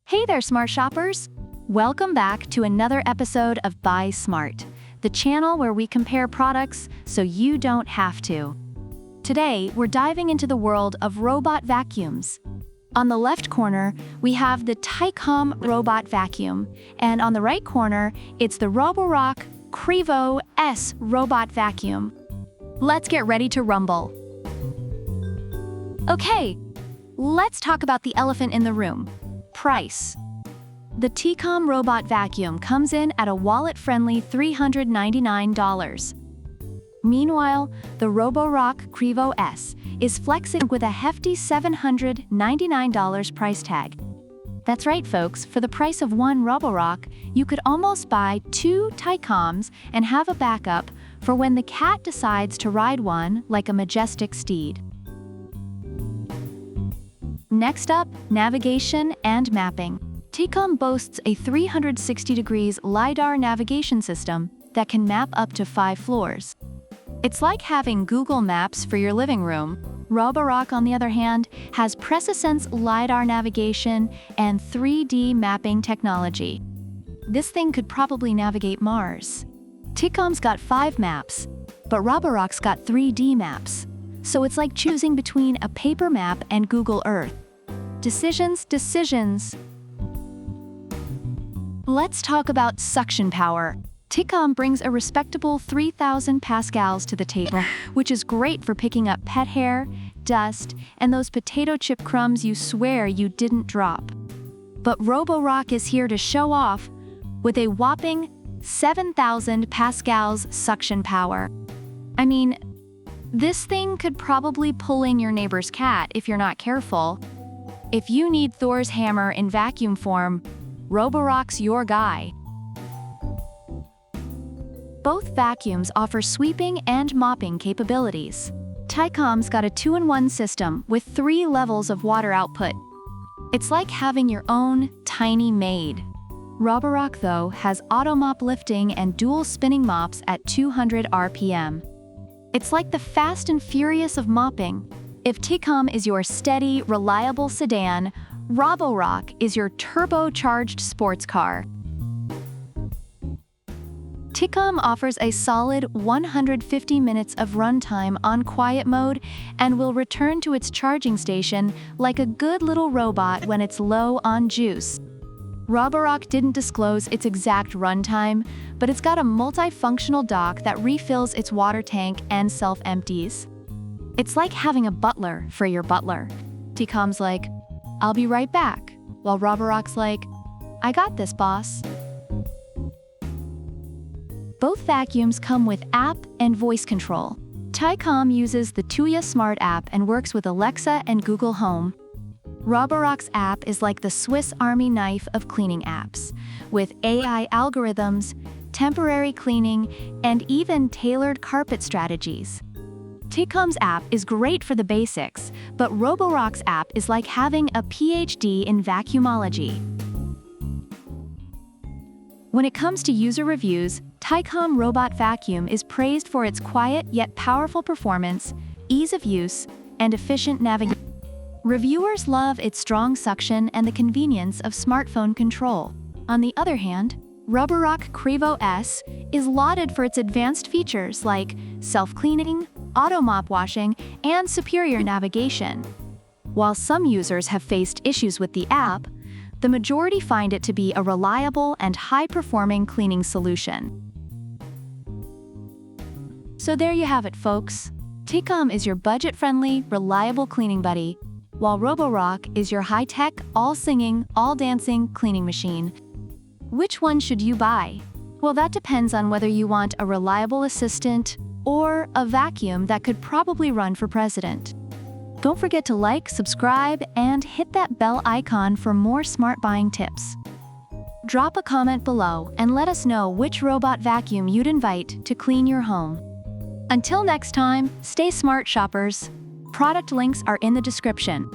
Hey there, smart shoppers! Welcome back to another episode of Buy Smart, the channel where we compare products so you don't have to. Today, we're diving into the world of robot vacuums. On the left corner, we have the Tikom robot vacuum, and on the right corner, it's the Roborock Qrevo S robot vacuum. Let's get ready to rumble. Okay, let's talk about the elephant in the room. Price. The Tikom robot vacuum comes in at a wallet-friendly $399. Meanwhile, the Roborock Qrevo S is flexing with a hefty $799 price tag. That's right, folks, for the price of one Roborock, you could almost buy two Tikoms and have a backup for when the cat decides to ride one like a majestic steed. Next up, navigation and mapping. Tikom boasts a 360 degrees LiDAR navigation system that can map up to 5 floors. It's like having Google Maps for your living room. Roborock, on the other hand, has PresaSense LiDAR navigation and 3D mapping technology. This thing could probably navigate Mars. Tikom's got 5 maps, but Roborock's got 3D maps. So it's like choosing between a paper map and Google Earth. Decisions. Let's talk about suction power. Tikom brings a respectable 3,000 pascals to the table, which is great for picking up pet hair, dust, and those potato chip crumbs you swear you didn't drop. But Roborock is here to show off with a whopping 7,000 pascals suction power. I mean, this thing could probably pull in your neighbor's cat if you're not careful. If you need Thor's hammer in vacuum form, Roborock's your guy. Both vacuums offer sweeping and mopping capabilities. Tikom's got a 2-in-1 system with 3 levels of water output. It's like having your own tiny maid. Roborock, though, has auto mop lifting and dual spinning mops at 200 RPM. It's like the Fast and Furious of mopping. If Tikom is your steady, reliable sedan, Roborock is your turbocharged sports car. Tikom offers a solid 150 minutes of runtime on quiet mode and will return to its charging station like a good little robot when it's low on juice. Roborock didn't disclose its exact runtime, but it's got a multifunctional dock that refills its water tank and self-empties. It's like having a butler for your butler. Tikom's like, "I'll be right back," while Roborock's like, "I got this, boss." Both vacuums come with app and voice control. Tikom uses the Tuya Smart app and works with Alexa and Google Home. Roborock's app is like the Swiss Army knife of cleaning apps, with AI algorithms, temporary cleaning, and even tailored carpet strategies. Tikom's app is great for the basics, but Roborock's app is like having a PhD in vacuumology. When it comes to user reviews, Tikom Robot Vacuum is praised for its quiet yet powerful performance, ease of use, and efficient navigation. Reviewers love its strong suction and the convenience of smartphone control. On the other hand, Roborock Qrevo S is lauded for its advanced features like self-cleaning, auto mop washing, and superior navigation. While some users have faced issues with the app, the majority find it to be a reliable and high-performing cleaning solution. So there you have it, folks. Tikom is your budget-friendly, reliable cleaning buddy, while Roborock is your high-tech, all-singing, all-dancing cleaning machine. Which one should you buy? Well, that depends on whether you want a reliable assistant or a vacuum that could probably run for president. Don't forget to like, subscribe, and hit that bell icon for more smart buying tips. Drop a comment below and let us know which robot vacuum you'd invite to clean your home. Until next time, stay smart, shoppers. Product links are in the description.